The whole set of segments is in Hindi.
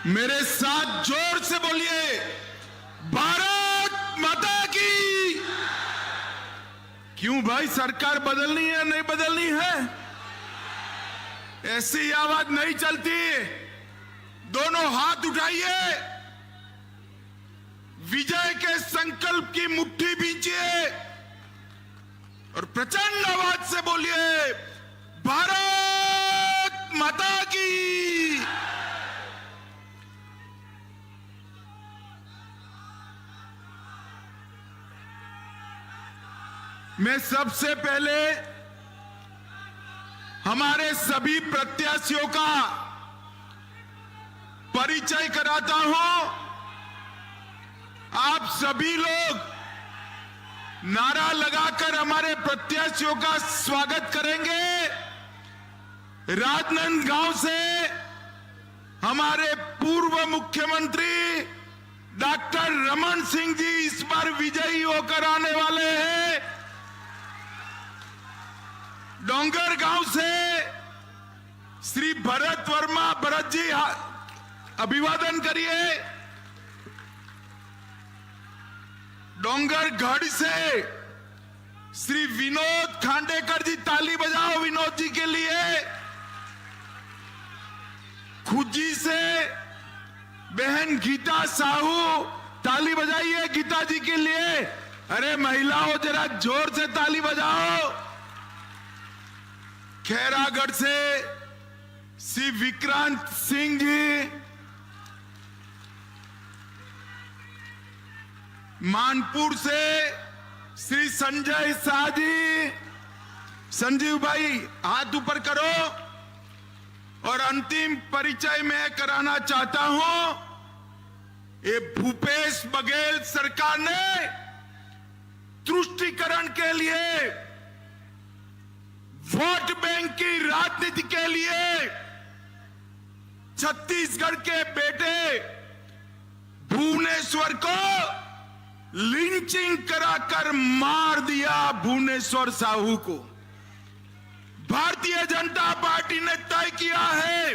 मेरे साथ जोर से बोलिए, भारत माता की। क्यों भाई, सरकार बदलनी है नहीं बदलनी है? ऐसी आवाज नहीं चलती। दोनों हाथ उठाइए, विजय के संकल्प की मुट्ठी भींचिए और प्रचंड आवाज से बोलिए, भारत माता की। मैं सबसे पहले हमारे सभी प्रत्याशियों का परिचय कराता हूं। आप सभी लोग नारा लगाकर हमारे प्रत्याशियों का स्वागत करेंगे। राजनांदगांव से हमारे पूर्व मुख्यमंत्री डॉक्टर रमन सिंह जी इस बार विजयी होकर आने वाले हैं। डोंगरगांव से श्री भरत वर्मा, भरत जी अभिवादन करिए। डोंगरगढ़ से श्री विनोद खांडेकर जी, ताली बजाओ विनोद जी के लिए। खुजी से बहन गीता साहू, ताली बजाइए गीता जी के लिए। अरे महिलाओं, जरा जोर से ताली बजाओ। खैरागढ़ से श्री विक्रांत सिंह जी, मानपुर से श्री संजय शाह जी। संजीव भाई हाथ ऊपर करो। और अंतिम परिचय मैं कराना चाहता हूं, ये भूपेश बघेल सरकार ने तुष्टीकरण के लिए, वोट बैंक की राजनीति के लिए छत्तीसगढ़ के बेटे भुवनेश्वर को लिंचिंग कराकर मार दिया। भुवनेश्वर साहू को भारतीय जनता पार्टी ने तय किया है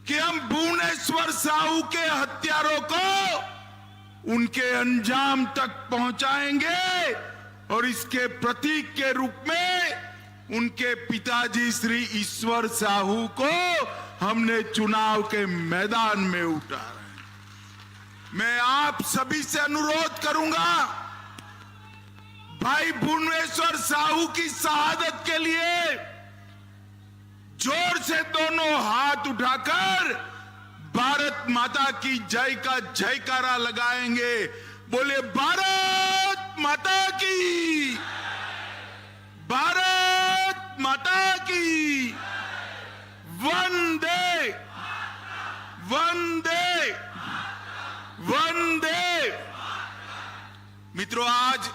कि हम भुवनेश्वर साहू के हत्यारों को उनके अंजाम तक पहुंचाएंगे और इसके प्रतीक के रूप में उनके पिताजी श्री ईश्वर साहू को हमने चुनाव के मैदान में उतारा। मैं आप सभी से अनुरोध करूंगा, भाई भुवनेश्वर साहू की शहादत के लिए जोर से दोनों हाथ उठाकर भारत माता की जय का जयकारा लगाएंगे। बोले, भारत माता की, भारत माता की। वंदे वंदे वंदे। मित्रों, आज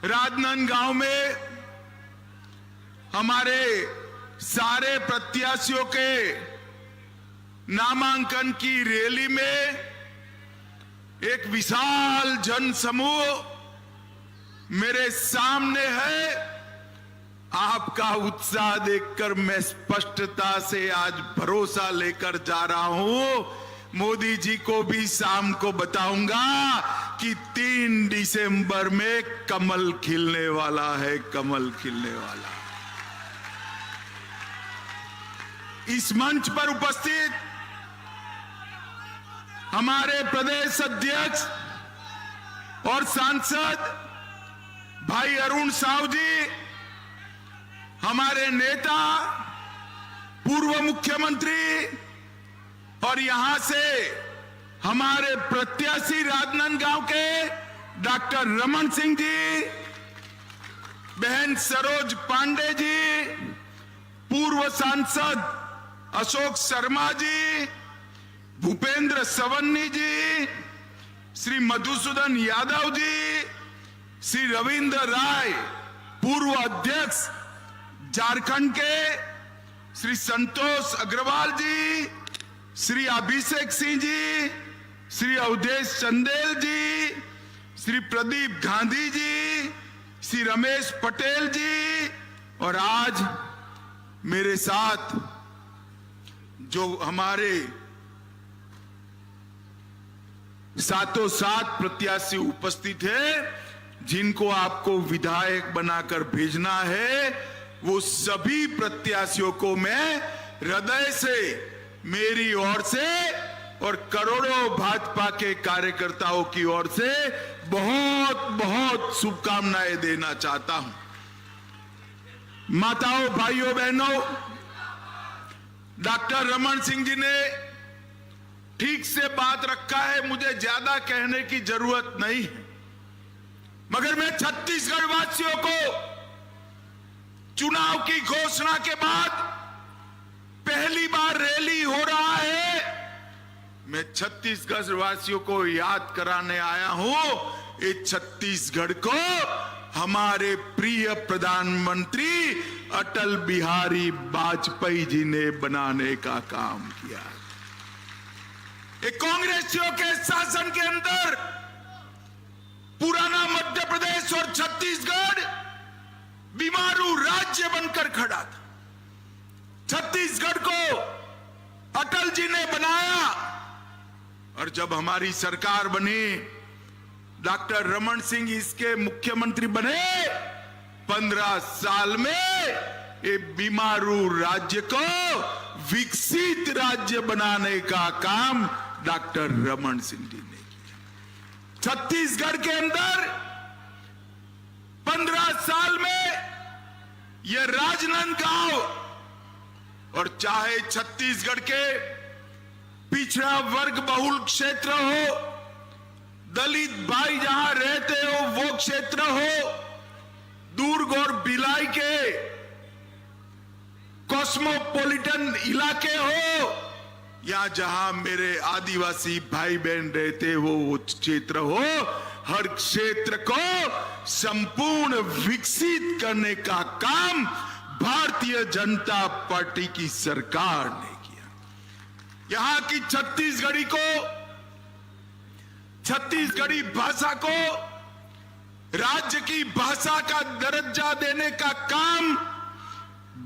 राजनांदगांव में हमारे सारे प्रत्याशियों के नामांकन की रैली में एक विशाल जनसमूह मेरे सामने है। आपका उत्साह देखकर मैं स्पष्टता से आज भरोसा लेकर जा रहा हूं। मोदी जी को भी शाम को बताऊंगा कि 3 दिसंबर में कमल खिलने वाला है, कमल खिलने वाला। इस मंच पर उपस्थित हमारे प्रदेश अध्यक्ष और सांसद भाई अरुण साहू जी, हमारे नेता पूर्व मुख्यमंत्री और यहां से हमारे प्रत्याशी राजनांदगांव के डॉक्टर रमन सिंह जी, बहन सरोज पांडे जी, पूर्व सांसद अशोक शर्मा जी, भूपेंद्र सवन्नी जी, श्री मधुसूदन यादव जी, श्री रविंद्र राय, पूर्व अध्यक्ष झारखंड के, श्री संतोष अग्रवाल जी, श्री अभिषेक सिंह जी, श्री अवधेश चंदेल जी, श्री प्रदीप गांधी जी, श्री रमेश पटेल जी, और आज मेरे साथ जो हमारे सातों सात प्रत्याशी उपस्थित है, जिनको आपको विधायक बनाकर भेजना है, वो सभी प्रत्याशियों को मैं हृदय से, मेरी ओर से और करोड़ों भाजपा के कार्यकर्ताओं की ओर से बहुत बहुत शुभकामनाएं देना चाहता हूं। माताओं, भाइयों, बहनों, डॉक्टर रमन सिंह जी ने ठीक से बात रखा है, मुझे ज्यादा कहने की जरूरत नहीं है, मगर मैं छत्तीसगढ़ वासियों को चुनाव की घोषणा के बाद पहली बार रैली हो रहा है, मैं छत्तीसगढ़ वासियों को याद कराने आया हूं, इस छत्तीसगढ़ को हमारे प्रिय प्रधानमंत्री अटल बिहारी वाजपेयी जी ने बनाने का काम किया। एक कांग्रेसियों के शासन के अंदर पुराना मध्य प्रदेश और छत्तीसगढ़ बीमारू राज्य बनकर खड़ा था। छत्तीसगढ़ को अटल जी ने बनाया और जब हमारी सरकार बनी, डॉक्टर रमन सिंह इसके मुख्यमंत्री बने, 15 साल में ये बीमारू राज्य को विकसित राज्य बनाने का काम डॉक्टर रमन सिंह जी ने किया। छत्तीसगढ़ के अंदर 15 साल में यह राजनांदगांव, और चाहे छत्तीसगढ़ के पिछड़ा वर्ग बहुल क्षेत्र हो, दलित भाई जहां रहते हो वो क्षेत्र हो, दुर्ग और भिलाई के कॉस्मोपॉलिटन इलाके हो, या जहां मेरे आदिवासी भाई बहन रहते हो वो क्षेत्र हो, हर क्षेत्र को संपूर्ण विकसित करने का काम भारतीय जनता पार्टी की सरकार ने किया। यहां की छत्तीसगढ़ी भाषा को राज्य की भाषा का दर्जा देने का काम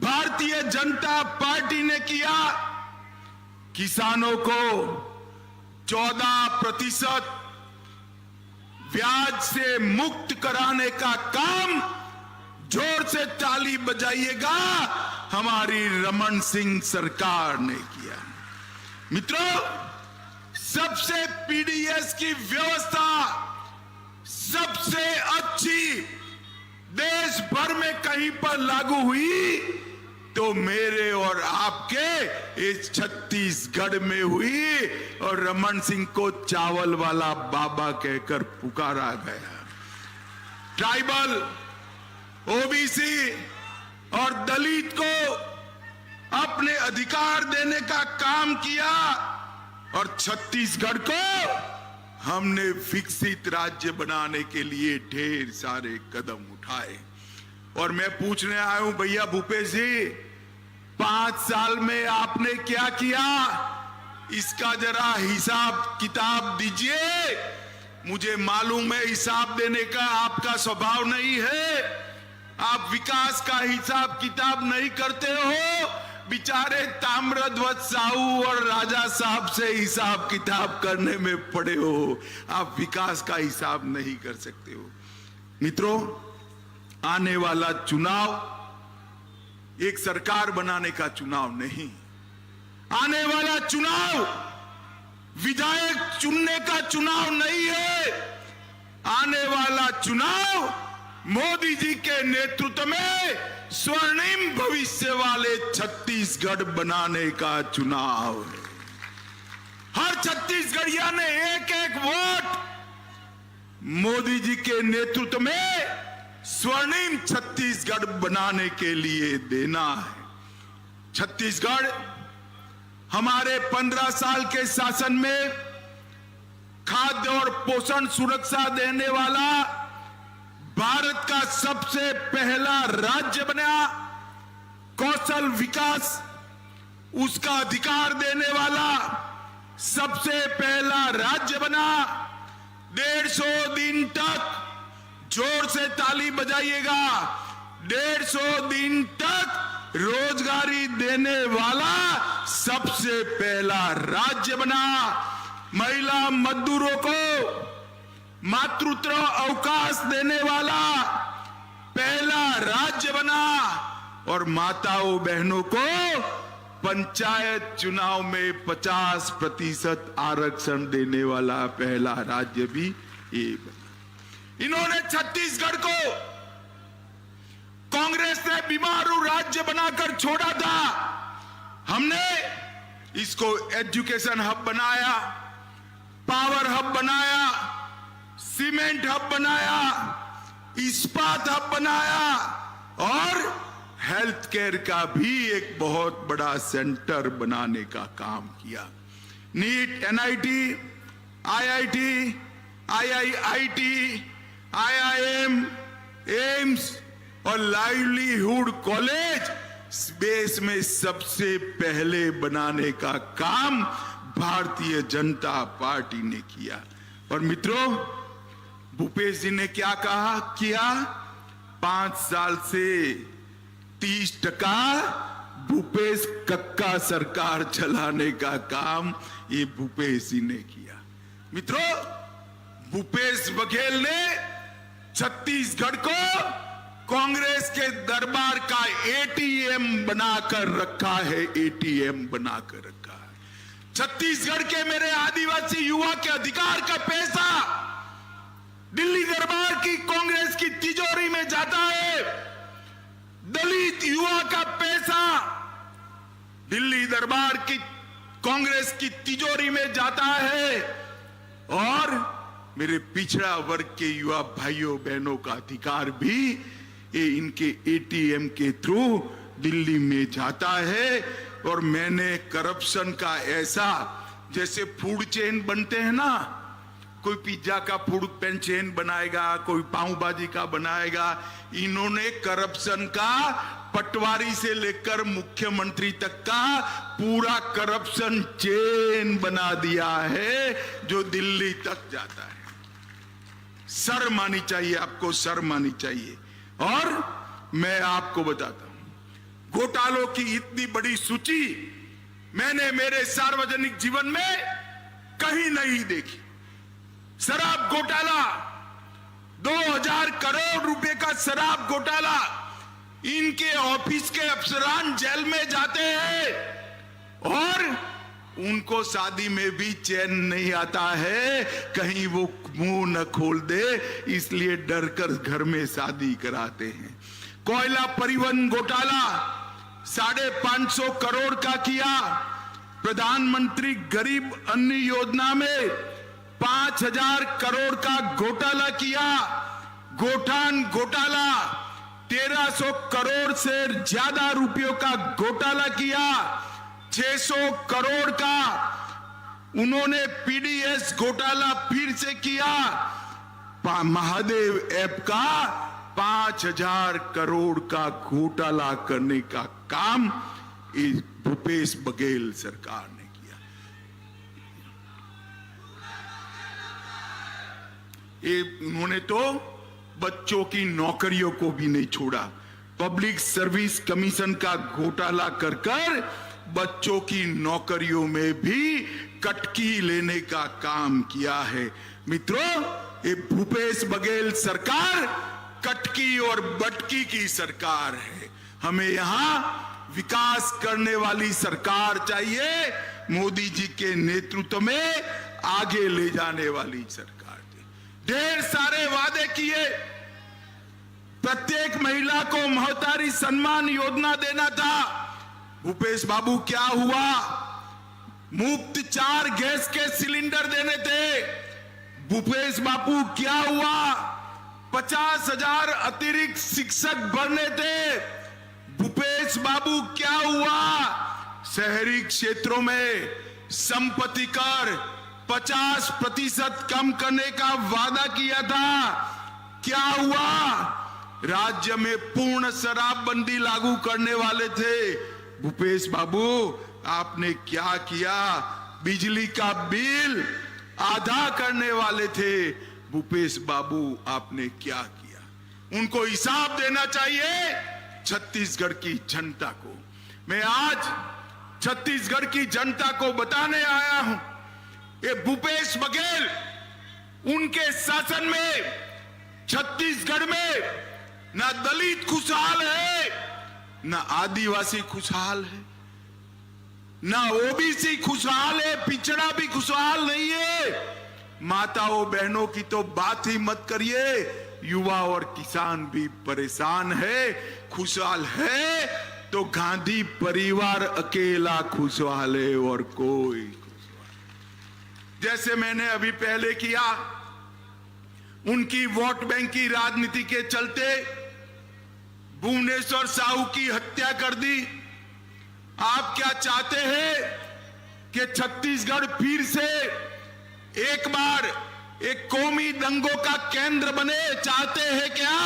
भारतीय जनता पार्टी ने किया। किसानों को 14% ब्याज से मुक्त कराने का काम, जोर से ताली बजाइएगा, हमारी रमन सिंह सरकार ने किया। मित्रों, सबसे पीडीएस की व्यवस्था सबसे अच्छी देश भर में कहीं पर लागू हुई तो मेरे और आपके इस छत्तीसगढ़ में हुई, और रमन सिंह को चावल वाला बाबा कहकर पुकारा गया। ट्राइबल, ओबीसी और दलित को अपने अधिकार देने का काम किया, और छत्तीसगढ़ को हमने विकसित राज्य बनाने के लिए ढेर सारे कदम उठाए। और मैं पूछने आया हूं, भैया भूपेश जी, 5 साल में आपने क्या किया, इसका जरा हिसाब किताब दीजिए। मुझे मालूम है हिसाब देने का आपका स्वभाव नहीं है, आप विकास का हिसाब किताब नहीं करते हो। बेचारे ताम्रध्वज साहू और राजा साहब से हिसाब किताब करने में पड़े हो, आप विकास का हिसाब नहीं कर सकते हो। मित्रों, आने वाला चुनाव एक सरकार बनाने का चुनाव नहीं, आने वाला चुनाव विधायक चुनने का चुनाव नहीं है, आने वाला चुनाव मोदी जी के नेतृत्व में स्वर्णिम भविष्य वाले छत्तीसगढ़ बनाने का चुनाव है। हर छत्तीसगढ़िया ने एक एक वोट मोदी जी के नेतृत्व में स्वर्णिम छत्तीसगढ़ बनाने के लिए देना है। छत्तीसगढ़ हमारे 15 साल के शासन में खाद्य और पोषण सुरक्षा देने वाला भारत का सबसे पहला राज्य बना, कौशल विकास उसका अधिकार देने वाला सबसे पहला राज्य बना। 150 दिन तक, जोर से ताली बजाइएगा, 150 दिन तक रोजगारी देने वाला सबसे पहला राज्य बना, महिला मजदूरों को मातृत्व अवकाश देने वाला पहला राज्य बना और माताओं बहनों को पंचायत चुनाव में 50% आरक्षण देने वाला पहला राज्य भी ये बना। इन्होंने छत्तीसगढ़ को कांग्रेस ने बीमारू राज्य बनाकर छोड़ा था। हमने इसको एजुकेशन हब बनाया, पावर हब बनाया, सीमेंट हब बनाया, इस्पात हब बनाया और हेल्थ केयर का भी एक बहुत बड़ा सेंटर बनाने का काम किया। NEET, NIT, IIT, IIIT, IIM, AIIMS और लाइवलीहुड कॉलेज देश में सबसे पहले बनाने का काम भारतीय जनता पार्टी ने किया। और मित्रों, भूपेश जी ने क्या कहा किया? 5 साल से 30% भूपेश कक्का सरकार चलाने का काम ये भूपेश जी ने किया। मित्रों, भूपेश बघेल ने छत्तीसगढ़ को कांग्रेस के दरबार का एटीएम बनाकर रखा है, एटीएम बनाकर रखा है। छत्तीसगढ़ के मेरे आदिवासी युवा के अधिकार का पैसा दिल्ली दरबार की कांग्रेस की तिजोरी में जाता है। दलित युवा का पैसा दिल्ली दरबार की कांग्रेस की तिजोरी में जाता है और मेरे पिछड़ा वर्ग के युवा भाइयों बहनों का अधिकार भी ये इनके एटीएम के थ्रू दिल्ली में जाता है। और मैंने करप्शन का ऐसा, जैसे फूड चेन बनते हैं ना, कोई पिज्जा का फूड चेन बनाएगा, कोई पाव भाजी का बनाएगा, इन्होंने करप्शन का पटवारी से लेकर मुख्यमंत्री तक का पूरा करप्शन चेन बना दिया है जो दिल्ली तक जाता है। शर्म आनी चाहिए आपको, शर्म आनी चाहिए। और मैं आपको बताता हूं, घोटालों की इतनी बड़ी सूची मैंने मेरे सार्वजनिक जीवन में कहीं नहीं देखी। शराब घोटाला, 2000 करोड़ रुपए का शराब घोटाला, इनके ऑफिस के अफसरान जेल में जाते हैं और उनको शादी में भी चैन नहीं आता है, कहीं वो मुंह न खोल दे, इसलिए डर कर घर में शादी कराते हैं। कोयला परिवहन घोटाला 550 करोड़ का किया। प्रधानमंत्री गरीब अन्न योजना में 5000 करोड़ का घोटाला किया। गोठान घोटाला 1300 करोड़ से ज्यादा रुपयों का घोटाला किया। 600 करोड़ का उन्होंने पीडीएस घोटाला फिर से किया। महादेव ऐप का 5000 करोड़ का घोटाला करने का काम भूपेश बघेल सरकार ने किया। ये उन्होंने तो बच्चों की नौकरियों को भी नहीं छोड़ा। पब्लिक सर्विस कमीशन का घोटाला कर बच्चों की नौकरियों में भी कटकी लेने का काम किया है। मित्रों, ये भूपेश बघेल सरकार कटकी और बटकी की सरकार है। हमें यहां विकास करने वाली सरकार चाहिए, मोदी जी के नेतृत्व में आगे ले जाने वाली सरकार चाहिए। ढेर सारे वादे किए, प्रत्येक महिला को महतारी सम्मान योजना देना था। भूपेश बाबू क्या हुआ? मुफ्त 4 गैस के सिलेंडर देने थे। भूपेश बाबू क्या हुआ? 50,000 अतिरिक्त शिक्षक भरने थे। भूपेश बाबू क्या हुआ? शहरी क्षेत्रों में संपत्ति कर 50% कम करने का वादा किया था। क्या हुआ? राज्य में पूर्ण शराबबंदी लागू करने वाले थे। भूपेश बाबू आपने क्या किया? बिजली का बिल आधा करने वाले थे। भूपेश बाबू आपने क्या किया? उनको हिसाब देना चाहिए छत्तीसगढ़ की जनता को। मैं आज छत्तीसगढ़ की जनता को बताने आया हूं, ये भूपेश बघेल, उनके शासन में छत्तीसगढ़ में ना दलित खुशहाल है, ना आदिवासी खुशहाल है, ना ओबीसी खुशहाल है, पिछड़ा भी खुशहाल नहीं है। माताओं बहनों की तो बात ही मत करिए, युवा और किसान भी परेशान है। खुशहाल है तो गांधी परिवार अकेला खुशहाल है और कोई खुशहाल। जैसे मैंने अभी पहले किया, उनकी वोट बैंक की राजनीति के चलते भुवनेश्वर साहू की हत्या कर दी। आप क्या चाहते हैं कि छत्तीसगढ़ फिर से एक बार एक कौमी दंगों का केंद्र बने? चाहते हैं क्या?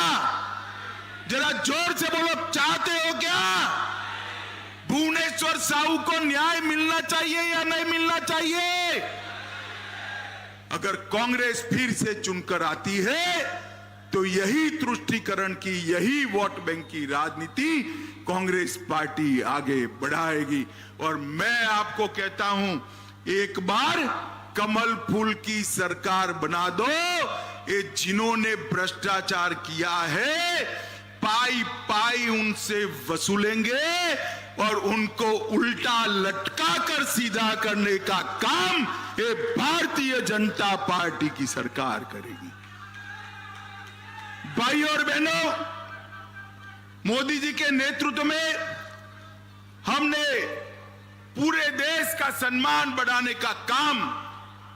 जरा जोर से बोलो, चाहते हो क्या? भुवनेश्वर साहू को न्याय मिलना चाहिए या नहीं मिलना चाहिए? अगर कांग्रेस फिर से चुनकर आती है तो यही तुष्टीकरण की, यही वोट बैंक की राजनीति कांग्रेस पार्टी आगे बढ़ाएगी। और मैं आपको कहता हूं, एक बार कमल फूल की सरकार बना दो। ये जिन्होंने भ्रष्टाचार किया है, पाई पाई उनसे वसूलेंगे और उनको उल्टा लटका कर सीधा करने का काम ये भारतीय जनता पार्टी की सरकार करेगी। भाई और बहनों, मोदी जी के नेतृत्व में हमने पूरे देश का सम्मान बढ़ाने का काम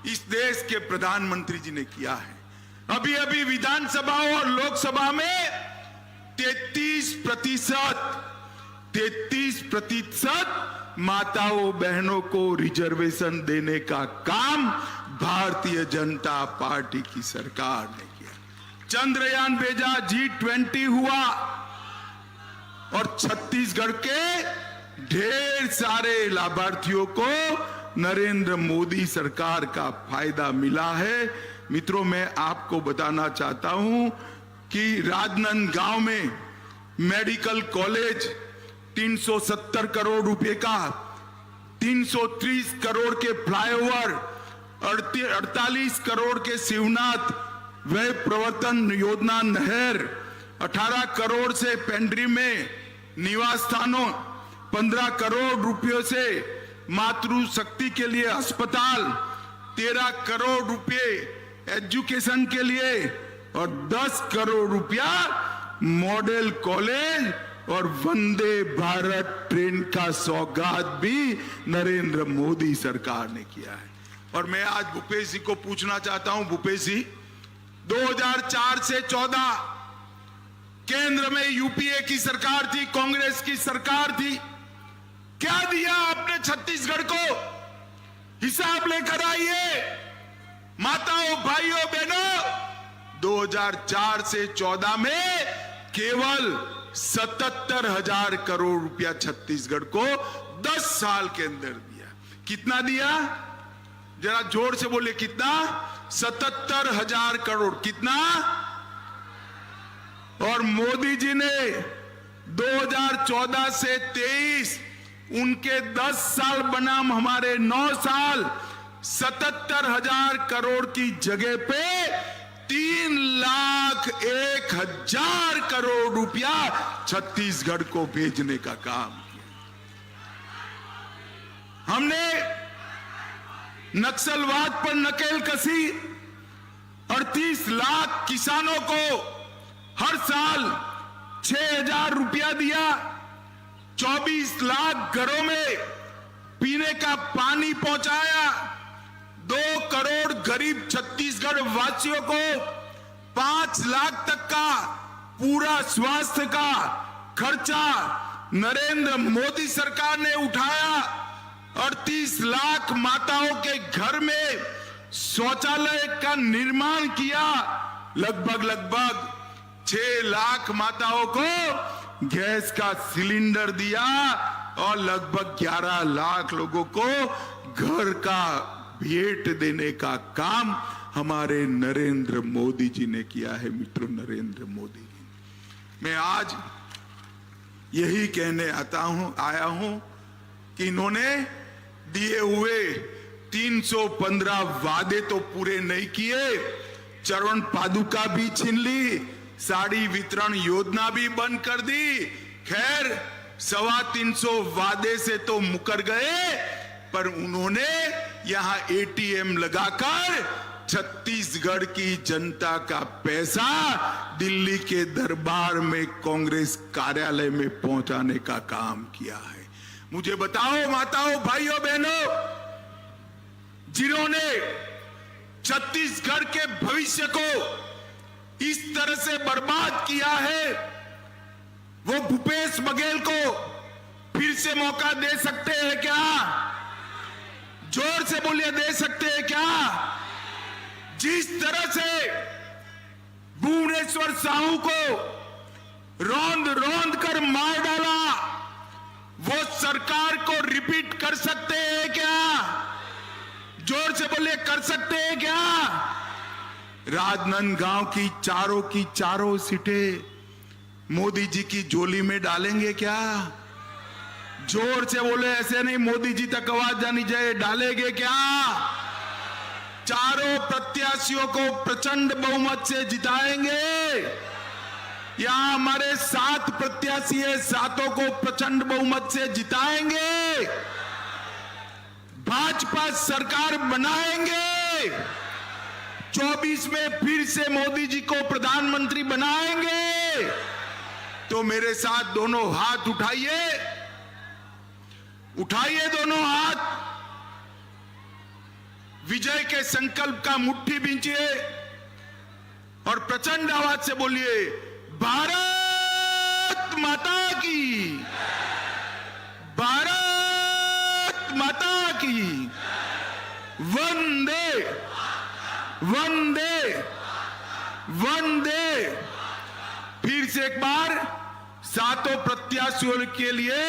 इस देश के प्रधानमंत्री जी ने किया है। अभी अभी विधानसभा और लोकसभा में 33% माताओं बहनों को रिजर्वेशन देने का काम भारतीय जनता पार्टी की सरकार ने किया। चंद्रयान भेजा, G20 हुआ और छत्तीसगढ़ के ढेर सारे लाभार्थियों को नरेंद्र मोदी सरकार का फायदा मिला है। मित्रों, मैं आपको बताना चाहता हूं कि राजनांदगांव में मेडिकल कॉलेज 370 करोड़ रुपए का, 330 करोड़ के फ्लाईओवर, 48 करोड़ के शिवनाथ व्यय प्रवर्तन योजना नहर, 18 करोड़ से पेंड्री में निवास स्थानों, 15 करोड़ रुपयों से मातृ शक्ति के लिए अस्पताल, 13 करोड़ रुपए एजुकेशन के लिए और 10 करोड़ रुपया मॉडल कॉलेज और वंदे भारत ट्रेन का सौगात भी नरेंद्र मोदी सरकार ने किया है। और मैं आज भूपेश जी को पूछना चाहता हूं, भूपेश जी, 2004 से 14 केंद्र में यूपीए की सरकार थी, कांग्रेस की सरकार थी, क्या दिया आपने छत्तीसगढ़ को? हिसाब लेकर आइए। माताओं भाइयों बहनों, 2004 से 14 में केवल 77,000 करोड़ रुपया छत्तीसगढ़ को 10 साल के अंदर दिया। कितना दिया? जरा जोर से बोले, कितना? 77,000 करोड़। कितना? और मोदी जी ने 2014 से 23 उनके 10 साल बनाम हमारे 9 साल 77,000 करोड़ की जगह पे 3,01,000 करोड़ रुपया छत्तीसगढ़ को भेजने का काम किया। हमने नक्सलवाद पर नकेल कसी, 38 लाख किसानों को हर साल 6,000 रुपया दिया, 24 लाख घरों में पीने का पानी पहुंचाया, 2 करोड़ गरीब छत्तीसगढ़ वासियों को 5 लाख तक का पूरा स्वास्थ्य का खर्चा नरेंद्र मोदी सरकार ने उठाया। 38 लाख माताओं के घर में शौचालय का निर्माण किया। लगभग 6 लाख माताओं को गैस का सिलेंडर दिया और लगभग 11 लाख लोगों को घर का भेंट देने का काम हमारे नरेंद्र मोदी जी ने किया है। मित्रों, नरेंद्र मोदी जी, मैं आज यही कहने आया हूं कि इन्होंने दिए हुए 315 वादे तो पूरे नहीं किए, चरण पादुका भी छीन ली, साड़ी वितरण योजना भी बंद कर दी। खैर 325 वादे से तो मुकर गए, पर उन्होंने यहां एटीएम लगाकर छत्तीसगढ़ की जनता का पैसा दिल्ली के दरबार में कांग्रेस कार्यालय में पहुंचाने का काम किया है। मुझे बताओ माताओं, भाइयों, बहनों, जिन्होंने छत्तीसगढ़ के भविष्य को इस तरह से बर्बाद किया है, वो भूपेश बघेल को फिर से मौका दे सकते हैं क्या? जोर से बोलिए, दे सकते हैं क्या? जिस तरह से भुवनेश्वर साहू को रौंद रौंद कर मार डाला, वो सरकार को रिपीट कर सकते हैं क्या? जोर से बोलिए, कर सकते हैं क्या? राजनांदगांव की चारों सीटें मोदी जी की झोली में डालेंगे क्या? जोर से बोले, ऐसे नहीं, मोदी जी तक आवाज जानी चाहिए, डालेंगे क्या? चारों प्रत्याशियों को प्रचंड बहुमत से जिताएंगे? यहां हमारे 7 प्रत्याशी है, 7 को प्रचंड बहुमत से जिताएंगे? भाजपा सरकार बनाएंगे? 24 में फिर से मोदी जी को प्रधानमंत्री बनाएंगे? तो मेरे साथ दोनों हाथ उठाइए, उठाइए दोनों हाथ, विजय के संकल्प का मुट्ठी बींचिए और प्रचंड आवाज से बोलिए, भारत माता की, भारत माता की, वंदे वंदे वंदे। फिर से एक बार 7 प्रत्याशियों के लिए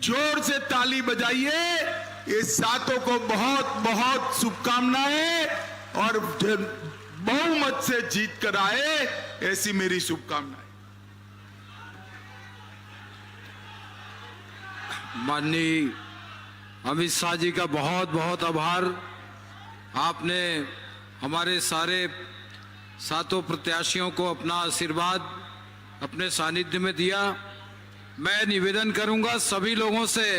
जोर से ताली बजाइए। ये 7 को बहुत बहुत शुभकामनाएं और बहुमत से जीत कर आए, ऐसी मेरी शुभकामनाएं। माननीय अमित शाह जी का बहुत बहुत आभार। आपने हमारे सारे 7 प्रत्याशियों को अपना आशीर्वाद अपने सानिध्य में दिया। मैं निवेदन करूंगा सभी लोगों से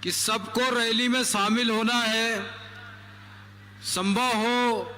कि सबको रैली में शामिल होना है, संभव हो